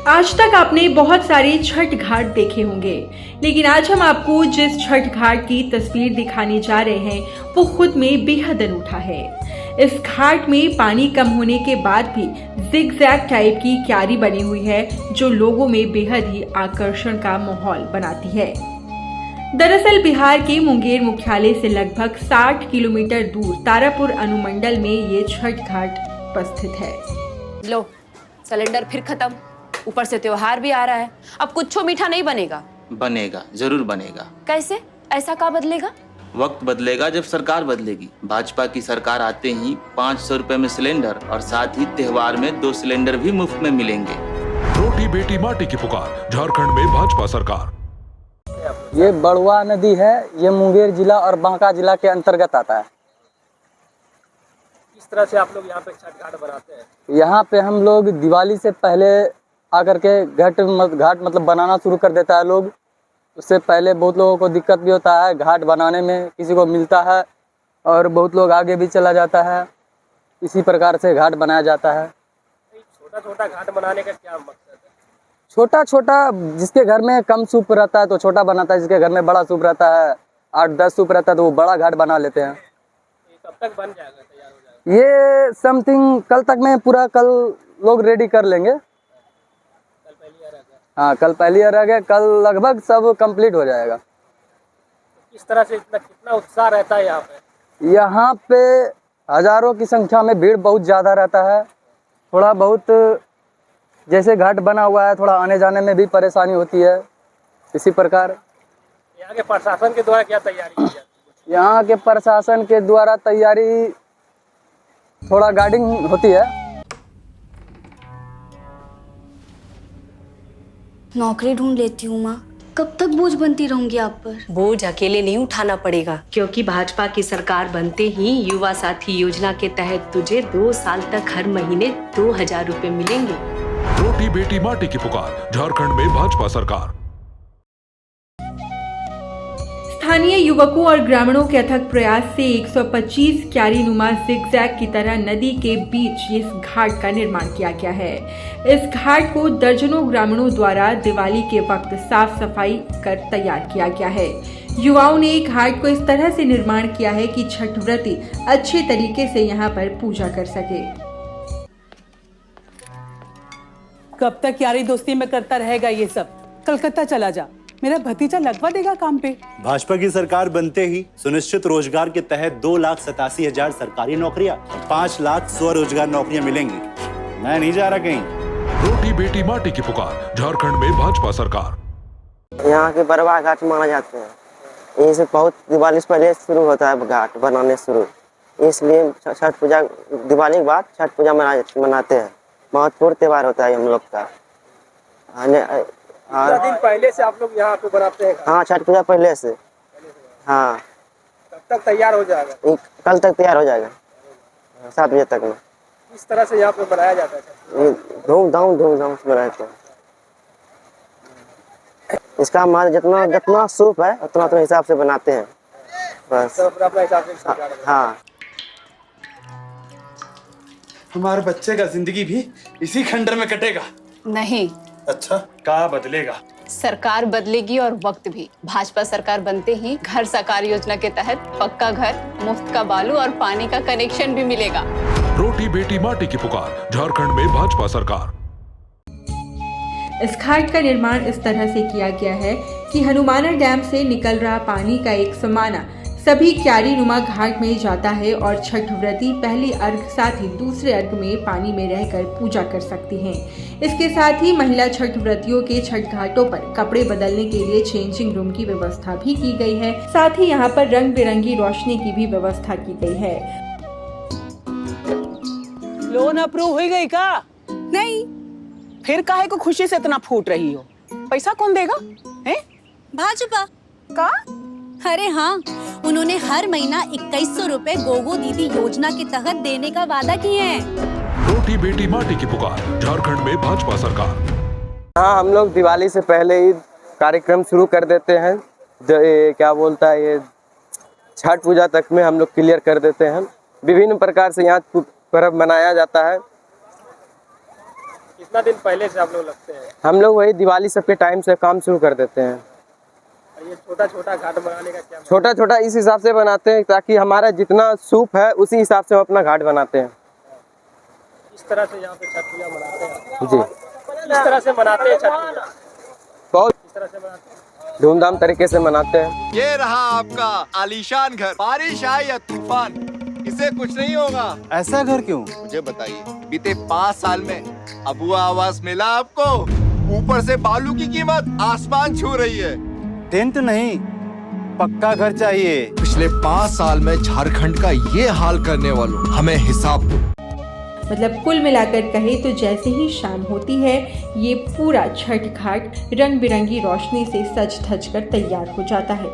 आज तक आपने बहुत सारे छठ घाट देखे होंगे, लेकिन आज हम आपको जिस छठ घाट की तस्वीर दिखाने जा रहे हैं वो खुद में बेहद अनूठा है। इस घाट में पानी कम होने के बाद भी जिगजैग टाइप की क्यारी बनी हुई है जो लोगों में बेहद ही आकर्षण का माहौल बनाती है। दरअसल बिहार के मुंगेर मुख्यालय से लगभग 60 किलोमीटर दूर तारापुर अनुमंडल में ये छठ घाट उपस्थित है। लो, सिलेंडर फिर खत्म, ऊपर से त्योहार भी आ रहा है। अब कुछ मीठा नहीं बनेगा। बनेगा, जरूर बनेगा। कैसे? ऐसा क्या बदलेगा? वक्त बदलेगा जब सरकार बदलेगी। भाजपा की सरकार आते ही 500 रुपए में सिलेंडर और साथ ही त्योहार में 2 सिलेंडर भी मुफ्त में मिलेंगे। रोटी बेटी माटी की पुकार, झारखंड में भाजपा सरकार। ये बड़ुआ नदी है, ये मुंगेर जिला और बांका जिला के अंतर्गत आता है। किस तरह से आप लोग यहाँ पे छठ घाट बनाते हैं? यहाँ पे हम लोग दिवाली से पहले आकर के घाट मतलब बनाना शुरू कर देता है लोग। उससे पहले बहुत लोगों को दिक्कत भी होता है घाट बनाने में, किसी को मिलता है और बहुत लोग आगे भी चला जाता है। इसी प्रकार से घाट बनाया जाता है। छोटा छोटा घाट बनाने का क्या मकसद है? छोटा छोटा, जिसके घर में कम सूप रहता है तो छोटा बनाता है, जिसके घर में बड़ा सूप रहता है 8-10 सूप रहता है तो वो बड़ा घाट बना लेते हैं। ये कब तक बन जाएगा, तैयार हो जाएगा? ये समथिंग कल तक में पूरा, कल लोग रेडी कर लेंगे। कल पहली आ रहा है। हाँ, कल पहली आ गया, कल लगभग सब कंप्लीट हो जाएगा। किस तरह से कितना उत्साह रहता है यहाँ पे? यहाँ पे हजारों की संख्या में भीड़ बहुत ज़्यादा रहता है। थोड़ा बहुत जैसे घाट बना हुआ है, थोड़ा आने जाने में भी परेशानी होती है। इसी प्रकार यहाँ के प्रशासन के द्वारा क्या तैयारी की जाती है? यहाँ के प्रशासन के द्वारा तैयारी, थोड़ा गार्डिंग होती है। नौकरी ढूंढ लेती हूँ माँ, कब तक बोझ बनती रहूंगी आप पर? बोझ अकेले नहीं उठाना पड़ेगा, क्योंकि भाजपा की सरकार बनते ही युवा साथी योजना के तहत तुझे 2 साल तक हर महीने 2000 रुपए मिलेंगे। रोटी बेटी माटी की पुकार, झारखंड में भाजपा सरकार। स्थानीय युवकों और ग्रामीणों के अथक प्रयास से 125 क्यारी नुमा जिगजैग की तरह नदी के बीच इस घाट का निर्माण किया गया है। इस घाट को दर्जनों ग्रामीणों द्वारा दिवाली के वक्त साफ सफाई कर तैयार किया गया है। युवाओं ने घाट को इस तरह से निर्माण किया है कि छठ व्रती अच्छे तरीके से यहाँ पर पूजा कर सके। कब तक यारी दोस्ती में करता रहेगा ये सब? कलकत्ता चला जा, मेरा भतीजा लगवा देगा काम पे। भाजपा की सरकार बनते ही सुनिश्चित रोजगार के तहत 2,87,000 सरकारी नौकरियां, 5 लाख स्वरोजगार नौकरियां मिलेंगी। मैं नहीं जा रहा कहीं। रोटी बेटी माटी की पुकार, झारखंड में भाजपा सरकार। यहाँ के बरवा घाट माना जाते हैं। यहीं से बहुत दिवाली से पहले शुरू होता है घाट बनाने शुरू, इसलिए छठ पूजा दिवाली के बाद छठ पूजा मनाते हैं। महत्वपूर्ण त्योहार होता है हम लोग का। दिन पहले से आप लोग यहाँ पे बनाते हैं? हाँ, छठ पूजा पहले से। हाँ। कब तक तैयार हो जाएगा? कल तक तैयार हो जाएगा, 7 बजे तक में। किस तरह से यहाँ पे बनाया जाता है? धूमधाम से बनाते हैं। इसका हमारे जितना सूप है उतना तो हिसाब से बनाते हैं बस। अपना हिसाब से। हाँ। हमारे बच्चे का जिंदगी भी इसी खंडर में कटेगा? नहीं। अच्छा, क्या बदलेगा? सरकार बदलेगी और वक्त भी। भाजपा सरकार बनते ही घर साकार योजना के तहत पक्का घर, मुफ्त का बालू और पानी का कनेक्शन भी मिलेगा। रोटी बेटी माटी की पुकार, झारखंड में भाजपा सरकार। इस घाट का निर्माण इस तरह से किया गया है कि हनुमाना डैम से निकल रहा पानी का एक समाना सभी क्यारी नुमा घाट में जाता है और छठ व्रती पहली अर्घ साथ ही दूसरे अर्घ में पानी में रहकर पूजा कर सकती हैं। इसके साथ ही महिला छठ व्रतियों के छठ घाटों पर कपड़े बदलने के लिए चेंजिंग रूम की व्यवस्था भी की गई है। साथ ही यहाँ पर रंग बिरंगी रोशनी की भी व्यवस्था की गई है। लोन अप्रूव हो गई का? नहीं। फिर काहे को खुशी से इतना फूट रही हो? पैसा कौन देगा? हैं? भाजपा का? अरे हाँ, उन्होंने हर महीना 2100 रुपए गोगो दीदी योजना के तहत देने का वादा किए हैं। रोटी बेटी माटी की पुकार, झारखंड में भाजपा सरकार। हाँ, हम लोग दिवाली से पहले ही कार्यक्रम शुरू कर देते हैं। क्या बोलता है, ये छठ पूजा तक में हम लोग क्लियर कर देते हैं। विभिन्न प्रकार से यहाँ पर्व मनाया जाता है। कितना दिन पहले से आप लोग लगते हैं? हम लोग वही दिवाली सबके टाइम से काम शुरू कर देते हैं। और ये छोटा छोटा घाट बनाने का क्या छोटा छोटा इस हिसाब से बनाते हैं ताकि हमारा जितना सूप है उसी हिसाब से हम अपना घाट बनाते हैं। इस तरह से यहाँ पे छठ पूजा मनाते हैं? जी, इस तरह से मनाते हैं छठ पूजा? बहुत इस तरह से मनाते हैं? धूमधाम तरीके से मनाते हैं। ये रहा आपका आलीशान घर। बारिश आए या तूफान, इसे कुछ नहीं होगा। ऐसा घर क्यों? मुझे बताइए, बीते 5 साल में अबुआ आवास मिला आपको? ऊपर से बालू की कीमत आसमान छू रही है। टेंट नहीं, पक्का घर चाहिए। पिछले 5 साल में झारखंड का ये हाल करने वालों, हमें हिसाब दो। मतलब कुल मिलाकर कहे तो जैसे ही शाम होती है ये पूरा छठ घाट रंग बिरंगी रोशनी से सज धज कर तैयार हो जाता है।